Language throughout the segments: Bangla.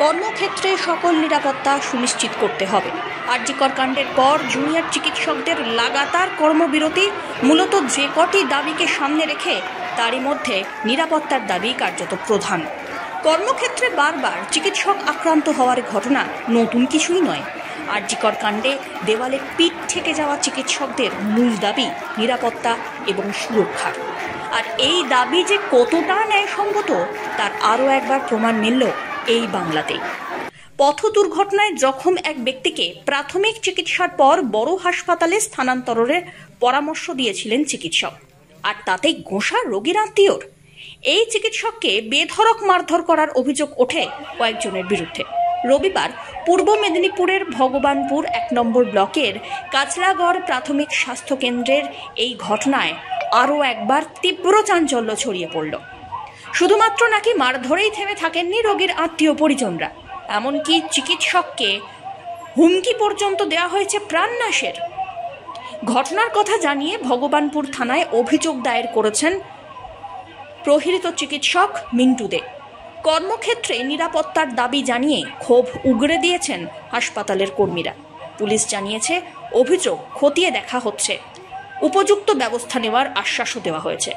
কর্মক্ষেত্রে সকল নিরাপত্তা সুনিশ্চিত করতে হবে। আরজিকর কাণ্ডের পর জুনিয়র চিকিৎসকদের লাগাতার কর্মবিরতি মূলত যে কটি দাবিকে সামনে রেখে, তারই মধ্যে নিরাপত্তার দাবি কার্যত প্রধান। কর্মক্ষেত্রে বারবার চিকিৎসক আক্রান্ত হওয়ার ঘটনা নতুন কিছুই নয়। আরজিকর কাণ্ডে দেওয়ালে পিঠ ঠেকে যাওয়া চিকিৎসকদের মূল দাবি নিরাপত্তা এবং সুরক্ষা। আর এই দাবি যে কতটা ন্যায়সঙ্গত তার আরও একবার প্রমাণ মিলল এই বাংলাতেই। পথ দুর্ঘটনায় জখম এক ব্যক্তিকে প্রাথমিক চিকিৎসার পর বড় হাসপাতালে স্থানান্তরের পরামর্শ দিয়েছিলেন চিকিৎসক, আর তাতেই গোঁসা রোগীর আত্মীয়র। এই চিকিৎসককে বেধড়ক মারধর করার অভিযোগ ওঠে কয়েকজনের বিরুদ্ধে। রবিবার পূর্ব মেদিনীপুরের ভগবানপুর 1 নম্বর ব্লকের কাচরাগড় প্রাথমিক স্বাস্থ্য কেন্দ্রের এই ঘটনায় আরও একবার তীব্র চাঞ্চল্য ছড়িয়ে পড়ল। শুধুমাত্র নাকি মারধরেই থেমে থাকেননি রোগীর আত্মীয় পরিজনরা, এমনকি চিকিৎসককে হুমকি পর্যন্ত দেওয়া হয়েছে প্রাণনাশের। ঘটনার কথা জানিয়ে ভগবানপুর থানায় অভিযোগ দায়ের করেছেন প্রহৃত চিকিৎসক মিন্টু দে। কর্মক্ষেত্রে নিরাপত্তার দাবি জানিয়ে ক্ষোভ উগরে দিয়েছেন হাসপাতালের কর্মীরা। পুলিশ জানিয়েছে অভিযোগ খতিয়ে দেখা হচ্ছে, উপযুক্ত ব্যবস্থা নেওয়ার আশ্বাসও দেওয়া হয়েছে।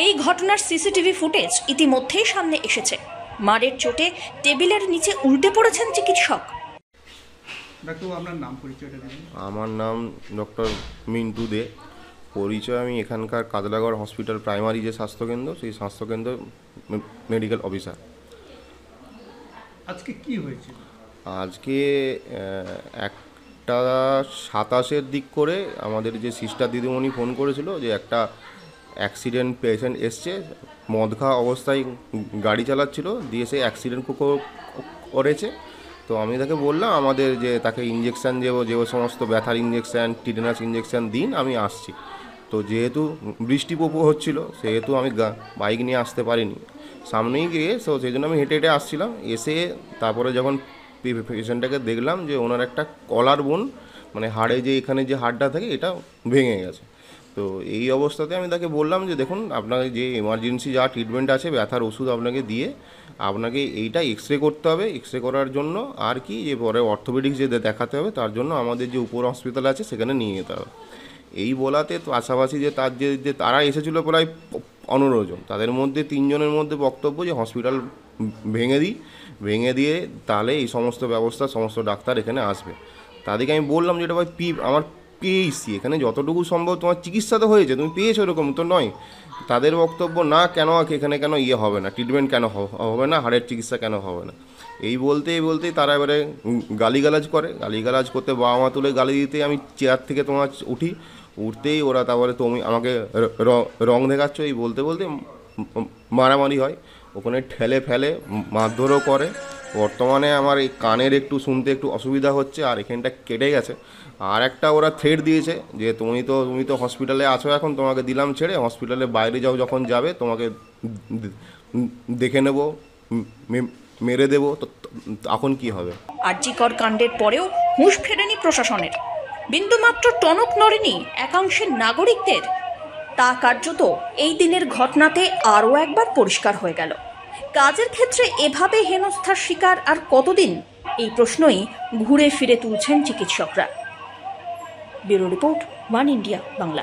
এই ঘটনার সিসিটিভি ফুটেজ ইতিমধ্যেই সামনে এসেছে। মারের চোটে টেবিলের নিচে উল্টে পড়েছেন চিকিৎসক। আমার নাম ডক্টর মিন্টু দে। পরিচয়, আমি এখানকার কাচরাগড় হসপিটাল প্রাইমারি যে স্বাস্থ্যকেন্দ্র, সেই স্বাস্থ্যকেন্দ্র মেডিকেল অফিসার। আজকে কি হয়েছে? আজকে 1:27 দিক করে আমাদের যে সিস্টার দিদিমণি ফোন করেছিল যে একটা অ্যাক্সিডেন্ট পেশেন্ট এসছে, মদ খাওয়া অবস্থায় গাড়ি চালাচ্ছিল, দিয়ে সে অ্যাক্সিডেন্ট করেছে। তো আমি তাকে বললাম আমাদের যে তাকে ইঞ্জেকশান যে সমস্ত ব্যথার ইঞ্জেকশান, টিটেনাস ইঞ্জেকশান দিন, আমি আসছি। তো যেহেতু বৃষ্টি হচ্ছিল, সেহেতু আমি বাইক নিয়ে আসতে পারিনি, সামনেই গিয়ে তো সেই জন্য আমি হেঁটে হেঁটে আসছিলাম। এসে তারপরে যখন পেশেন্টটাকে দেখলাম যে ওনার একটা কলার বোন, মানে হাড়ে যে এখানে যে হাড়টা থাকে, এটা ভেঙে গেছে। তো এই অবস্থাতে আমি তাকে বললাম যে দেখুন, আপনাকে যে এমার্জেন্সি যা ট্রিটমেন্ট আছে, ব্যথার ওষুধ আপনাকে দিয়ে আপনাকে এইটা এক্সরে করতে হবে। এক্সরে করার জন্য আর কি যে পরে অর্থোপেডিক্স যে দেখাতে হবে, তার জন্য আমাদের যে উপর হসপিটাল আছে সেখানে নিয়ে যেতে হবে। এই বলাতে পাশাপাশি যে তার যে তারা এসেছিলো প্রায় 15 জন, তাদের মধ্যে 3 জনের মধ্যে বক্তব্য যে হসপিটাল ভেঙে দিয়ে তাহলে এই সমস্ত ব্যবস্থা, সমস্ত ডাক্তার এখানে আসবে। তাদেরকে আমি বললাম যে এটা ভাই আমার পেয়েছি, এখানে যতটুকু সম্ভব তোমার চিকিৎসা তো হয়েছে, তুমি পেয়েছো, এরকম তো নয়। তাদের বক্তব্য, না কেন এখানে কেন হবে না, ট্রিটমেন্ট কেন হবে না, হাড়ের চিকিৎসা কেন হবে না। এই বলতেই তারা এবারে গালিগালাজ করতে বাবা মা তুলে গালি দিতে আমি চেয়ার থেকে তোমার উঠতেই ওরা তারপরে তুমি আমাকে রং দেখাচ্ছ, এই বলতে মারামারি হয়। ওখানে ঠেলে ফেলে মারধরও করে। বর্তমানে আমার এই কানের একটু শুনতে একটু অসুবিধা হচ্ছে, আর এখানটা কেটে গেছে। আর একটা ওরা থ্রেট দিয়েছে যে তুমি তো হসপিটালে আছো, এখন তোমাকে দিলাম ছেড়ে, হসপিটালের বাইরে যখন যাবে তোমাকে দেখে নেব, মেরে দেবো, তো এখন কি হবে। আরজিকর কাণ্ডের পরেও হুঁশ ফেরেনি প্রশাসনের, বিন্দুমাত্র টনক নড়েনি একাংশের নাগরিকদের। তা কার্যত এই দিনের ঘটনাতে আরও একবার পরিষ্কার হয়ে গেল। কাজের ক্ষেত্রে এভাবে হেনস্থার শিকার আর কতদিন, এই প্রশ্নই ঘুরে ফিরে তুলছেন চিকিৎসকরা। Bureau report, one India Bangla.